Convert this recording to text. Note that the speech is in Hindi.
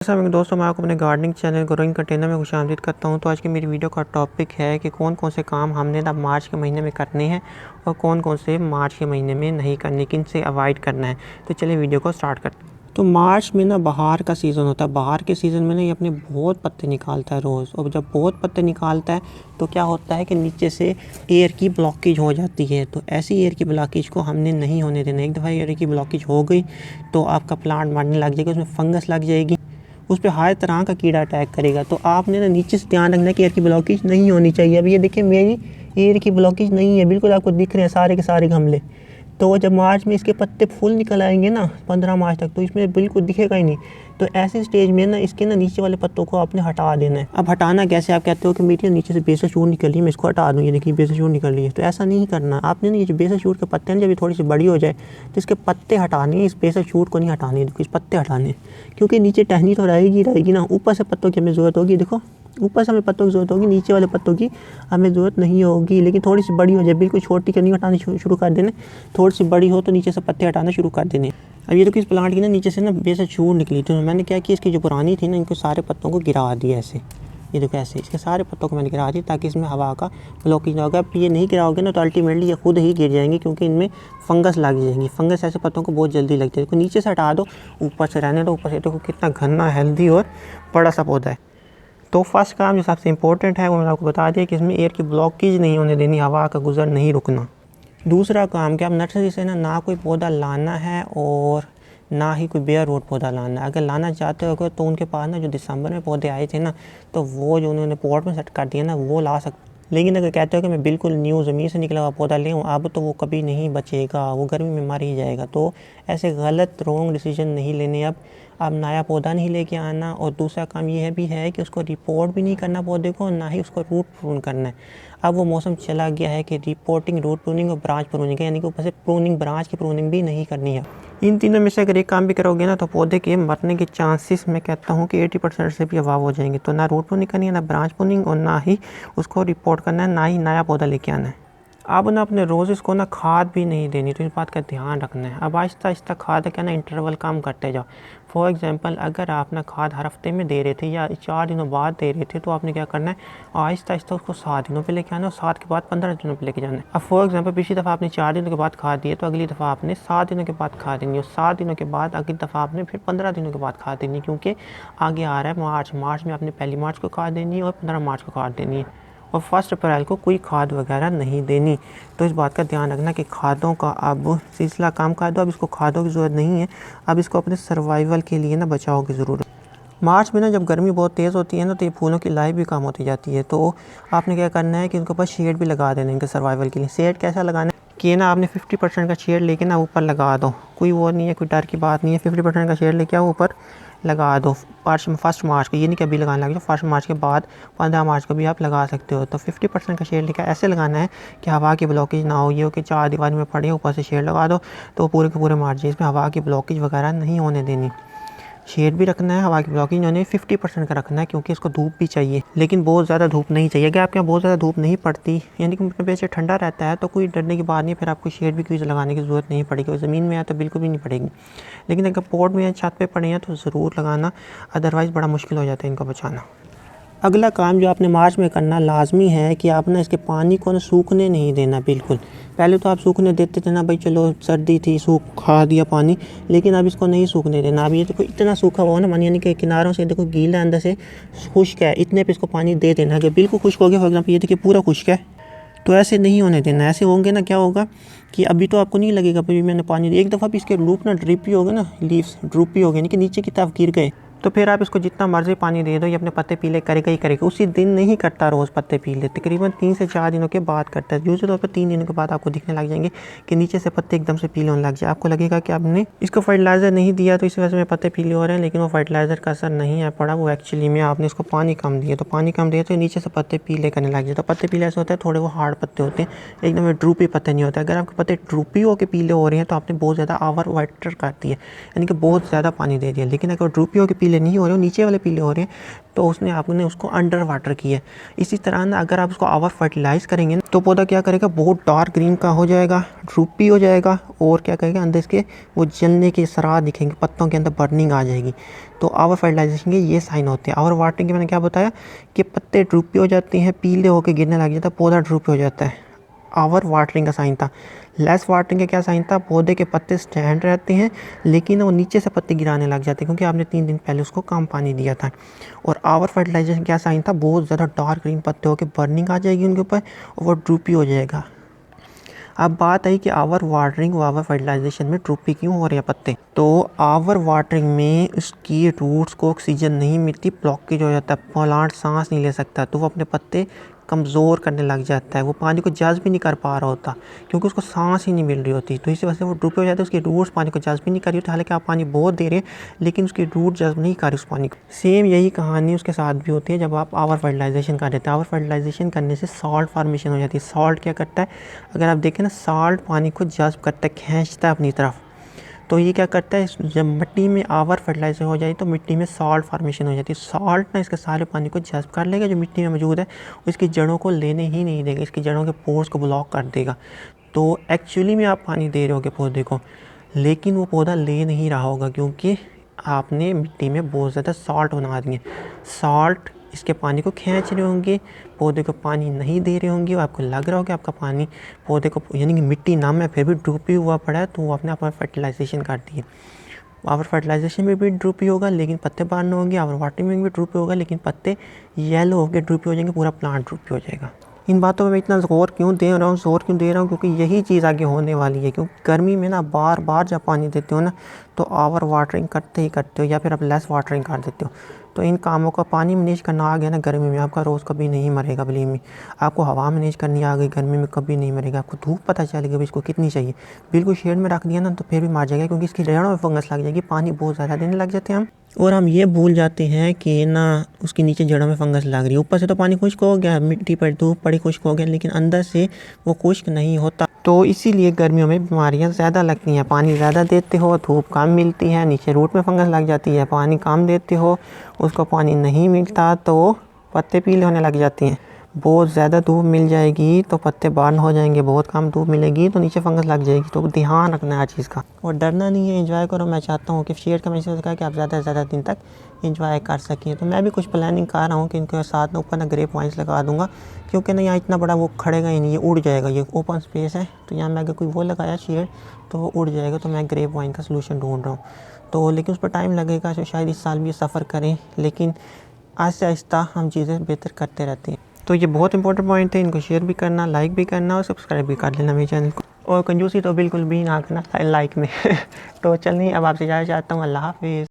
जैसा मेरे दोस्तों, मैं आपको अपने गार्डनिंग चैनल ग्रोइंग कंटेनर में खुशामदीद करता हूं। तो आज की मेरी वीडियो का टॉपिक है कि कौन कौन से काम हमने ना मार्च के महीने में करने हैं और कौन कौन से मार्च के महीने में नहीं करने, किन से अवॉइड करना है। तो चलिए वीडियो को स्टार्ट करते हैं। तो मार्च में ना बहार का सीज़न होता है। बहार के सीज़न में ना ये अपने बहुत पत्ते निकालता है रोज़, और जब बहुत पत्ते निकालता है तो क्या होता है कि नीचे से एयर की ब्लॉकेज हो जाती है। तो ऐसी एयर की ब्लॉकेज को हमने नहीं होने देना। एक दफ़ा एयर की ब्लॉकेज हो गई तो आपका प्लांट मरने लग जाएगा, उसमें फंगस लग जाएगी, उस पे हर तरह का कीड़ा अटैक करेगा। तो आपने ना नीचे से ध्यान रखना है कि एयर की ब्लॉकेज नहीं होनी चाहिए। अब ये देखिए, मेरी एयर की ब्लॉकेज नहीं है, बिल्कुल आपको दिख रहे हैं सारे के सारे गमले। तो जब मार्च में इसके पत्ते फुल निकल आएंगे ना 15 मार्च तक, तो इसमें बिल्कुल दिखेगा ही नहीं। तो ऐसे स्टेज में ना इसके ना नीचे वाले पत्तों को आपने हटा देना है। अब हटाना कैसे? आप कहते हो कि मेरी नीचे से बेसल शूट निकल रही है, मैं इसको हटा दूँ। ये देखिए बेसल शूट निकल रही है। तो ऐसा नहीं करना आपने ना। ये जो बेसल शूट के पत्ते हैं, जब ये थोड़ी सी बड़ी हो जाए तो इसके पत्ते हटाने हैं, इस बेसल शूट को नहीं हटाने, इस पत्ते हटाने, क्योंकि नीचे टहनी तो रहेगी ना। ऊपर से पत्तों की हमें ज़रूरत होगी। देखो ऊपर से हमें पत्तों की ज़रूरत होगी, नीचे वाले पत्तों की हमें ज़रूरत नहीं होगी। लेकिन थोड़ी सी बड़ी हो जाए, बिल्कुल छोटी नहीं हटानी शुरू कर देने, थोड़ी सी बड़ी हो तो नीचे से पत्ते हटाना शुरू कर देने। अब ये तो इस प्लांट की ना नीचे से ना बेसल शूट निकली, तो मैंने क्या किया, इसकी जो पुरानी थी ना, इनको सारे पत्तों को गिरा दिया ऐसे। ये देखो ऐसे इसके सारे पत्तों को मैंने गिरा दिया ताकि इसमें हवा का ब्लॉकेज ना होगा। अब ये नहीं गिराओगे ना तो अल्टीमेटली ये खुद ही गिर जाएंगे, क्योंकि इनमें फंगस लग जाएंगी। फंगस ऐसे पत्तों को बहुत जल्दी लगती है। इसको नीचे से हटा दो, ऊपर से रहने दो। ऊपर से देखो कितना घना, हेल्दी और बड़ा सा पौधा है। तो फर्स्ट काम जो सबसे इम्पोर्टेंट है वो मैंने आपको बता दिया कि इसमें एयर की ब्लॉकेज नहीं होने देनी, हवा का गुजर नहीं रुकना। दूसरा काम कि आप नर्सरी से ना कोई पौधा लाना है और ना ही कोई बेयर रूट पौधा लाना है। अगर लाना चाहते हो तो उनके पास ना जो दिसंबर में पौधे आए थे ना, तो वो जो उन्होंने पॉट में सेट कर दिया ना, वो ला सकते। लेकिन अगर कहते हो कि मैं बिल्कुल न्यू ज़मीन से निकला हुआ पौधा ले हूँ, अब तो वो कभी नहीं बचेगा, वो गर्मी में मर ही जाएगा। तो ऐसे गलत रॉन्ग डिसीजन नहीं लेने। अब नया पौधा नहीं लेके आना। और दूसरा काम ये भी है कि उसको रिपोर्ट भी नहीं करना पौधे को, ना ही उसको रूट प्रून करना है। अब वो मौसम चला गया है कि रिपोर्टिंग, रूट प्रूनिंग और ब्रांच प्रूनिंग, यानी कि ऊपर से प्रूनिंग, ब्रांच की प्रूनिंग भी नहीं करनी है। इन तीनों में से अगर एक काम भी करोगे ना, तो पौधे के मरने के चांसेस मैं कहता हूँ कि 80% से भी अभाव हो जाएंगे। तो ना रूट प्रूनिंग करनी है, ना ब्रांच प्रूनिंग, और ना ही उसको रिपोर्ट करना है, ना ही नया पौधा लेके आना है। अब ना अपने रोज़ेस को ना खाद भी नहीं देनी, तो इस बात का ध्यान रखना है। अब आहिस्ता आहिस्ता खाद क्या ना इंटरवल कम करते जाओ। फॉर एग्जांपल, अगर आप ना खाद हर हफ्ते में दे रहे थे या 4 दिनों बाद दे रहे थे, तो आपने क्या करना है, आहिस्ता आहिस्ता उसको 7 दिनों पे लेके आना और 7 के बाद 15 दिनों पे लेके जाना है। अब फॉर एग्जांपल, पिछली दफ़ा आपने 4 दिनों के बाद खाद दिए, तो अगली दफ़ा आपने 7 दिनों के बाद खाद देनी, और 7 दिनों के बाद अगली दफ़ा आपने फिर 15 दिनों के बाद खाद देनी, क्योंकि आगे आ रहा है मार्च में आपने पहली मार्च को खाद देनी है और 15 मार्च को खाद देनी है, और 1 अप्रैल को कोई खाद वगैरह नहीं देनी। तो इस बात का ध्यान रखना कि खादों का अब सिलसिला काम कर दो। अब इसको खादों की ज़रूरत नहीं है, अब इसको अपने सर्वाइवल के लिए ना बचाव की ज़रूरत। मार्च में ना जब गर्मी बहुत तेज़ होती है ना, तो ये फूलों की लाइफ भी कम होती जाती है। तो आपने क्या करना है कि इनके ऊपर शेड भी लगा देना इनके सर्वाइवल के लिए। शेड कैसा लगाना है कि ना, आपने 50% का शेड लेके ना ऊपर लगा दो। कोई वो नहीं है, कोई डर की बात नहीं है। 50% का शेड लेके आओ, ऊपर लगा दो। 1 मार्च को, ये नहीं कि अभी लगाने लगे, 1 मार्च के बाद 15 मार्च को भी आप लगा सकते हो। तो 50% का शेड लेकर ऐसे लगाना है कि हवा की ब्लॉकेज ना हो। ये हो कि 4 दीवार में पड़े, ऊपर से शेड लगा दो, तो पूरे के पूरे मार्च इसमें हवा की ब्लॉकेज वगैरह नहीं होने देनी। शेड भी रखना है, हवा की ब्लॉकिंग यानी 50% का रखना है, क्योंकि इसको धूप भी चाहिए, लेकिन बहुत ज़्यादा धूप नहीं चाहिए। अगर आपके यहाँ बहुत ज़्यादा धूप नहीं पड़ती, यानी कि टेम्परेचर ठंडा रहता है, तो कोई डरने की बात नहीं है। फिर आपको शेड भी कोई लगाने की ज़रूरत नहीं पड़ेगी। और ज़मीन में है तो बिल्कुल भी नहीं पड़ेगी। लेकिन अगर पॉट में या छत पे पड़े हैं तो ज़रूर लगाना, अदरवाइज़ बड़ा मुश्किल हो जाता है इनको बचाना। अगला काम जो आपने मार्च में करना लाजमी है कि आप ना इसके पानी को ना सूखने नहीं देना बिल्कुल। पहले तो आप सूखने देते थे ना, भाई चलो सर्दी थी, सूखा दिया पानी, लेकिन अब इसको नहीं सूखने देना। अब ये देखो इतना सूखा हुआ ना, मानिए यानी कि किनारों से देखो गीला, अंदर से खुश्क है, इतने पे इसको पानी दे देना। अगर बिल्कुल खुश्क हो गया, फॉर एग्जाम्पल ये देखिए पूरा खुश्क है, तो ऐसे नहीं होने देना। ऐसे होंगे ना, क्या होगा कि अभी तो आपको नहीं लगेगा भाई मैंने पानी दिया, एक दफ़ा भी इसके लूप ना ड्रिपी हो गए ना, लीव्स ड्रूपी हो गए, यानी कि नीचे की तरफ गिर गए, तो फिर आप इसको जितना मर्जी पानी दे दो, ये अपने पत्ते पीले करेगा ही करेगा। उसी दिन नहीं करता रोज़ पत्ते पीले, तकरीबन 3 से 4 दिनों के बाद करता है। यूजुअली तौर पर 3 दिनों के बाद आपको दिखने लग जाएंगे कि नीचे से पत्ते एकदम से पीले होने लग जाए। आपको लगेगा कि आपने इसको फर्टिलाइज़र नहीं दिया तो इस वजह से पत्ते पीले हो रहे हैं, लेकिन वो फर्टिलाइज़र का असर नहीं है पड़ा, वो एक्चुअली में आपने इसको पानी कम दिया। तो पानी कम दिया तो नीचे से पत्ते पीले करने लग जाए। तो पत्ते पीले ऐसे होते हैं, थोड़े वो हार्ड पत्ते होते हैं, एकदम ड्रूपी पत्ते नहीं होते। अगर आपके पत्ते ड्रूपी होकर पीले हो रहे हैं तो आपने बहुत ज़्यादा ओवर वाटर कर दिया, यानी कि बहुत ज़्यादा पानी दे दिया। लेकिन अगर ड्रूपी होकर पीले पीले नहीं हो रहे, नीचे वाले पीले हो रहे हैं, तो उसने आपने उसको अंडर वाटर किया है। इसी तरह ना अगर आप उसको ओवर फर्टिलाइज करेंगे तो पौधा क्या करेगा, बहुत डार्क ग्रीन का हो जाएगा, ड्रूपी हो जाएगा, और क्या करेगा अंदर इसके वो जलने के असरार दिखेंगे, पत्तों के अंदर बर्निंग आ जाएगी। तो ओवर फर्टिलाइजेशन के ये साइन होते हैं। ओवर वाटरिंग के मैंने क्या बताया कि पत्ते ड्रूपी हो जाते हैं, पीले होकर गिरने लग जाता है, पौधा ड्रूपी हो जाता है, ओवर वाटरिंग का साइन था। लेस वाटरिंग का क्या साइन था, पौधे के पत्ते स्टैंड रहते हैं लेकिन वो नीचे से पत्ते गिराने लग जाते हैं क्योंकि आपने 3 दिन पहले उसको कम पानी दिया था। और ओवर फर्टिलाइजेशन क्या साइन था, बहुत ज़्यादा डार्क ग्रीन पत्ते होकर बर्निंग आ जाएगी उनके ऊपर और वो ड्रूपी हो जाएगा। अब बात आई कि ओवर वाटरिंग व ओवर फर्टिलाइजेशन में ड्रूपी क्यों हो रहे हैं पत्ते। तो ओवर वाटरिंग में उसकी रूट्स को ऑक्सीजन नहीं मिलती, ब्लॉकेज हो जाता है, प्लांट सांस नहीं ले सकता, तो वो अपने पत्ते कमज़ोर करने लग जाता है, वो पानी को जज़्ब भी नहीं कर पा रहा होता क्योंकि उसको सांस ही नहीं मिल रही होती। तो इसी वजह से वो ड्रूपी हो जाता है, उसकी रूट्स पानी को जज़्ब भी नहीं कर रही होती, हालांकि आप पानी बहुत दे रहे हैं लेकिन उसकी रूट जज़्ब नहीं कर रही उस पानी को। सेम यही कहानी उसके साथ भी होती है जब आप ओवर फर्टिलाइजेशन कर देते हैं। ओवर फर्टिलाइजेशन करने से सॉल्ट फार्मेशन हो जाती है। सॉल्ट क्या करता है, अगर आप देखें ना, सॉल्ट पानी को जज़्ब करता है, खींचता है अपनी तरफ। तो ये क्या करता है, जब मिट्टी में ओवर फर्टिलाइजर हो जाए तो मिट्टी में सॉल्ट फार्मेशन हो जाती है। सॉल्ट ना इसके सारे पानी को जज़्ब कर लेगा जो मिट्टी में मौजूद है, इसकी जड़ों को लेने ही नहीं देगा, इसकी जड़ों के पोर्स को ब्लॉक कर देगा। तो एक्चुअली में आप पानी दे रहे होगे पौधे को, लेकिन वो पौधा ले नहीं रहा होगा क्योंकि आपने मिट्टी में बहुत ज़्यादा सॉल्ट बना दिए। सॉल्ट इसके पानी को खींच रहे होंगे, पौधे को पानी नहीं दे रहे होंगे, और आपको लग रहा होगा आपका पानी पौधे को, यानी कि मिट्टी नम है फिर भी ड्रूपी हुआ पड़ा है, तो वो आपने अपना फर्टिलाइजेशन कर दिए। ओवर फर्टिलाइजेशन में भी ड्रूपी होगा लेकिन पत्ते बाहर होंगे, ओवर वाटरिंग में भी ड्रूपी होगा लेकिन पत्ते येलो होकर ड्रूपी हो जाएंगे, पूरा प्लांट ड्रूपी हो जाएगा। इन बातों में मैं इतना ज़ोर क्यों दे रहा हूँ क्योंकि यही चीज़ आगे होने वाली है। क्योंकि गर्मी में ना बार बार जब पानी देते हो ना तो ओवर वाटरिंग करते हो या फिर आप लेस वाटरिंग कर देते हो, तो इन कामों का पानी मैनेज करना आ गया ना गर्मी में, आपका रोज़ कभी नहीं मरेगा। बिलीव मी, आपको हवा मैनेज करनी आ गई गर्मी में, कभी नहीं मरेगा। आपको धूप पता चलेगा भी इसको कितनी चाहिए, बिल्कुल शेड में रख दिया ना तो फिर भी मर जाएगा क्योंकि इसकी जड़ों में फंगस लग जाएगी, पानी बहुत ज़्यादा देने लग जाते हैं हम। और हम ये भूल जाते हैं कि ना उसके नीचे जड़ों में फंगस लग रही है। ऊपर से तो पानी खुश्क हो गया, मिट्टी पर धूप पड़ी खुश्क हो गया, लेकिन अंदर से वो खुश्क नहीं होता। तो इसीलिए गर्मियों में बीमारियां ज़्यादा लगती हैं। पानी ज़्यादा देते हो, धूप कम मिलती है, नीचे रूट में फंगस लग जाती है। पानी कम देते हो, उसको पानी नहीं मिलता तो पत्ते पीले होने लग जाते हैं। बहुत ज़्यादा धूप मिल जाएगी तो पत्ते बर्न हो जाएंगे, बहुत कम धूप मिलेगी तो नीचे फंगस लग जाएगी। तो ध्यान रखना है हर चीज़ का, और डरना नहीं है, एंजॉय करो। मैं चाहता हूँ कि शेयर का मैसेज का कि आप ज़्यादा से ज़्यादा दिन तक एंजॉय कर सकें। तो मैं भी कुछ प्लानिंग कर रहा हूँ कि इनके साथ ना ऊपर ना ग्रेप वाइन्स लगा दूँगा, क्योंकि ना यहाँ इतना बड़ा वो खड़ेगा ही नहीं, ये उड़ जाएगा, ये ओपन स्पेस है। तो यहाँ मैं अगर कोई वो लगाया शेड तो वो उड़ जाएगा। तो मैं ग्रेप वाइन का सलूशन ढूंढ रहा हूँ, तो लेकिन उस पर टाइम लगेगा, तो शायद इस साल भी ये सफ़र करें, लेकिन आहिस्ता आहिस्ता हम चीज़ें बेहतर करते रहते हैं। तो ये बहुत इंपॉर्टेंट पॉइंट है, इनको शेयर भी करना, लाइक भी करना और सब्सक्राइब भी कर लेना मेरे चैनल को, और कंजूसी तो बिल्कुल भी ना करना लाइक में। तो चलिए अब आपसे जाना चाहता हूँ, अल्लाह हाफिज़।